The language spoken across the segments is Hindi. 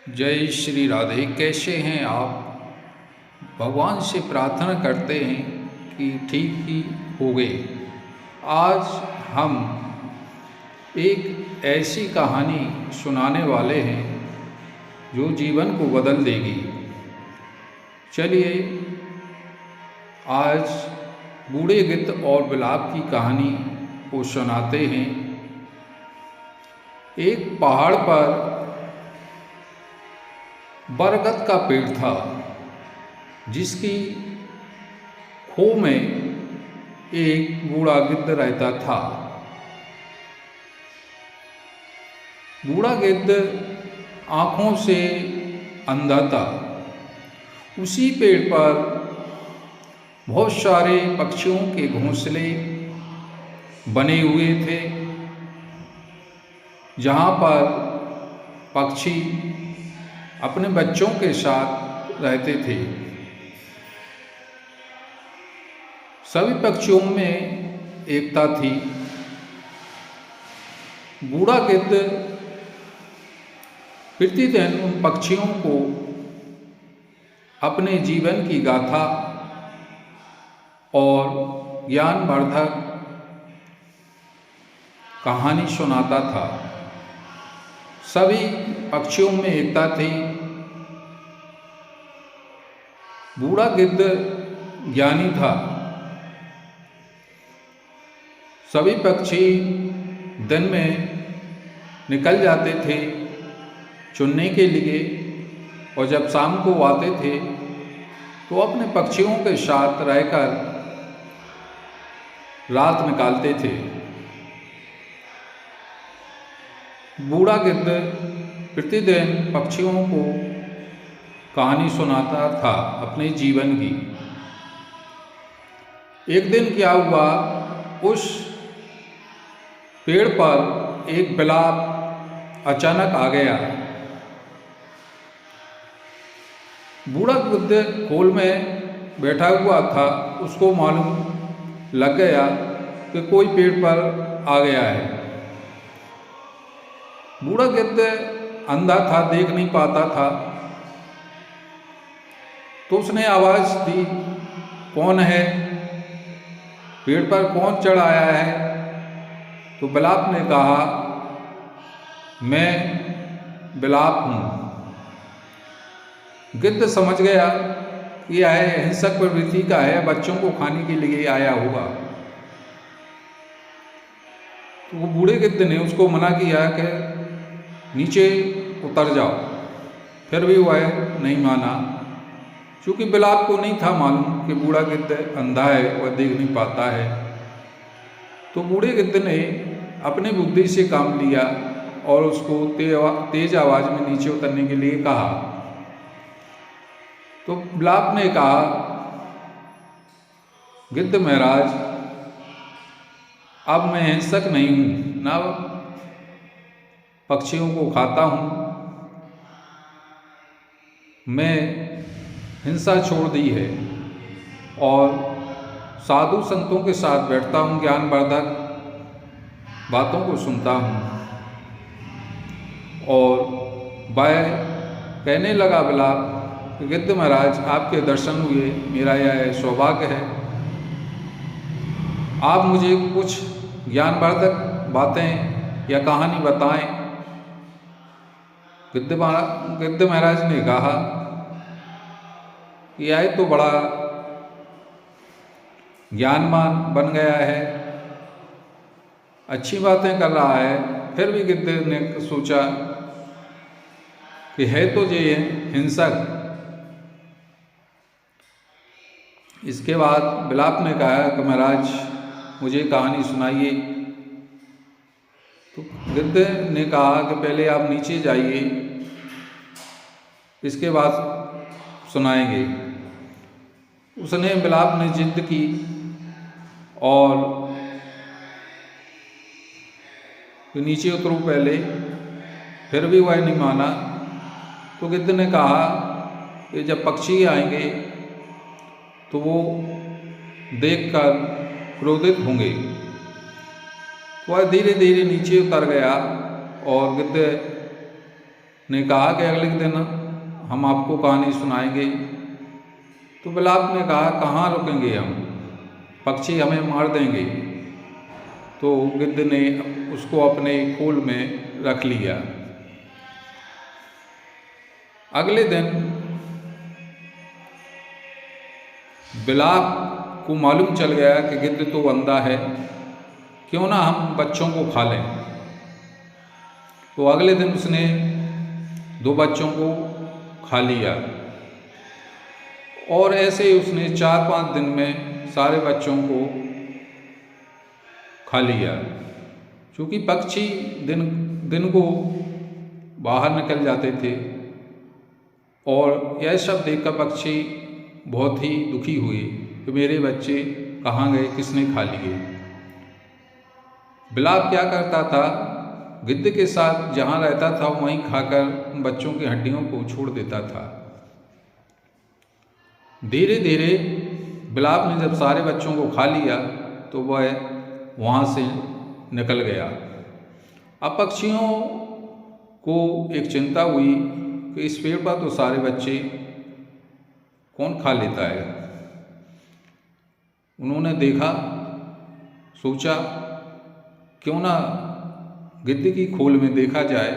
जय श्री राधे। कैसे हैं आप? भगवान से प्रार्थना करते हैं कि ठीक ही हो गए। आज हम एक ऐसी कहानी सुनाने वाले हैं जो जीवन को बदल देगी। चलिए आज बूढ़े गिद्ध और बिलाव की कहानी को सुनाते हैं। एक पहाड़ पर बरगद का पेड़ था जिसकी खो में एक बूढ़ा गिद्ध रहता था। बूढ़ा गिद्ध आँखों से अंधा था। उसी पेड़ पर बहुत सारे पक्षियों के घोंसले बने हुए थे, जहाँ पर पक्षी अपने बच्चों के साथ रहते थे। सभी पक्षियों में एकता थी। बूढ़ा गिद्ध प्रतिदिन उन पक्षियों को अपने जीवन की गाथा और ज्ञानवर्धक कहानी सुनाता था। सभी पक्षियों में एकता थी। बूढ़ा गिद्ध ज्ञानी था। सभी पक्षी दिन में निकल जाते थे चुनने के लिए, और जब शाम को आते थे तो अपने पक्षियों के साथ रहकर रात निकालते थे। बूढ़ा गिद्ध प्रतिदिन पक्षियों को कहानी सुनाता था अपने जीवन की। एक दिन क्या हुआ, उस पेड़ पर एक बिलाव अचानक आ गया। बूढ़ा गिद्ध खोल में बैठा हुआ था। उसको मालूम लग गया कि कोई पेड़ पर आ गया है। बूढ़ा गिद्ध अंधा था, देख नहीं पाता था, तो उसने आवाज़ दी, कौन है? पेड़ पर कौन चढ़ आया है? तो बिलाव ने कहा, मैं बिलाव हूँ। गिद्ध समझ गया कि यह हिंसक प्रवृत्ति का है, बच्चों को खाने के लिए आया होगा। तो वो बूढ़े गिद्ध ने उसको मना किया कि नीचे उतर जाओ। फिर भी वह नहीं माना, क्योंकि बिलाव को नहीं था मालूम कि बूढ़ा गिद्ध अंधा है, वह देख नहीं पाता है। तो बूढ़े गिद्ध ने अपनी बुद्धि से काम लिया और उसको तेज आवाज़ में नीचे उतरने के लिए कहा। तो बिलाव ने कहा, गिद्ध महाराज, अब मैं हिंसक नहीं हूँ, ना पक्षियों को खाता हूँ। मैं हिंसा छोड़ दी है और साधु संतों के साथ बैठता हूँ, ज्ञानवर्धक बातों को सुनता हूँ। और वह कहने लगा बिलाव, गिद्ध महाराज, आपके दर्शन हुए, मेरा यह सौभाग्य है। आप मुझे कुछ ज्ञानवर्धक बातें या कहानी बताएं। गिद्ध महाराज ने कहा, यह तो बड़ा ज्ञानवान बन गया है, अच्छी बातें कर रहा है। फिर भी गिद्ध ने सोचा कि है तो ये हिंसक। इसके बाद बिलाव ने कहा कि महाराज, मुझे कहानी सुनाइए। तो गिद्ध ने कहा कि पहले आप नीचे जाइए, इसके बाद सुनाएंगे। उसने बिलाव ने जिद की और नीचे उतरो पहले, फिर भी वह नहीं माना। तो गिद्ध ने कहा कि जब पक्षी आएंगे तो वो देखकर क्रोधित होंगे। वह धीरे धीरे नीचे उतर गया और गिद्ध ने कहा कि अगले दिन हम आपको कहानी सुनाएंगे। तो बिलाप ने कहा कहाँ रुकेंगे हम, पक्षी हमें मार देंगे। तो गिद्ध ने उसको अपने खोल में रख लिया। अगले दिन बिलाप को मालूम चल गया कि गिद्ध तो अंधा है, क्यों ना हम बच्चों को खा लें। तो अगले दिन उसने 2 बच्चों को खा लिया और ऐसे ही उसने 4-5 दिन में सारे बच्चों को खा लिया। क्योंकि पक्षी दिन को बाहर निकल जाते थे और यह सब देखकर पक्षी बहुत ही दुखी हुए कि मेरे बच्चे कहाँ गए, किसने खा लिए। बिलाप क्या करता था, गिद्ध के साथ जहाँ रहता था वहीं खाकर बच्चों की हड्डियों को छोड़ देता था। धीरे धीरे बिलाप ने जब सारे बच्चों को खा लिया तो वह वहाँ से निकल गया। अब पक्षियों को एक चिंता हुई कि इस पेड़ पर तो सारे बच्चे कौन खा लेता है। उन्होंने देखा, सोचा क्यों ना गिद्ध की खोल में देखा जाए।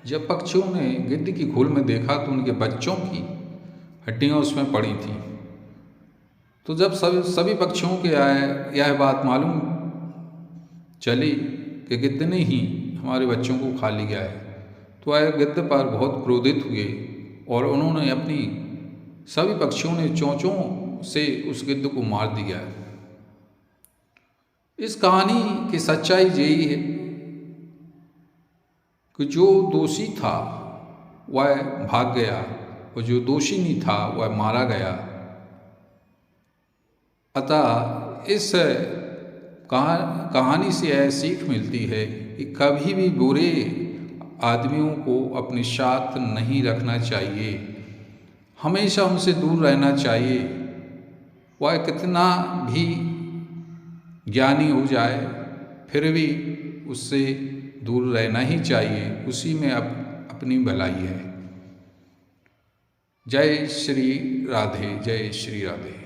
जब पक्षियों ने गिद्ध की खोल में देखा तो उनके बच्चों की हड्डियाँ उसमें पड़ी थी। तो जब सभी पक्षियों के यह बात मालूम चली कि गिद्ध ने ही हमारे बच्चों को खा लिया है, तो वह गिद्ध पर बहुत क्रोधित हुए और उन्होंने अपनी सभी पक्षियों ने चोंचों से उस गिद्ध को मार दिया। इस कहानी की सच्चाई यही है कि जो दोषी था वह भाग गया और जो दोषी नहीं था वह मारा गया। अतः इस कहानी से यह सीख मिलती है कि कभी भी बुरे आदमियों को अपने साथ नहीं रखना चाहिए, हमेशा उनसे दूर रहना चाहिए। वह कितना भी ज्ञानी हो जाए फिर भी उससे दूर रहना ही चाहिए, उसी में अपनी भलाई है। जय श्री राधे, जय श्री राधे।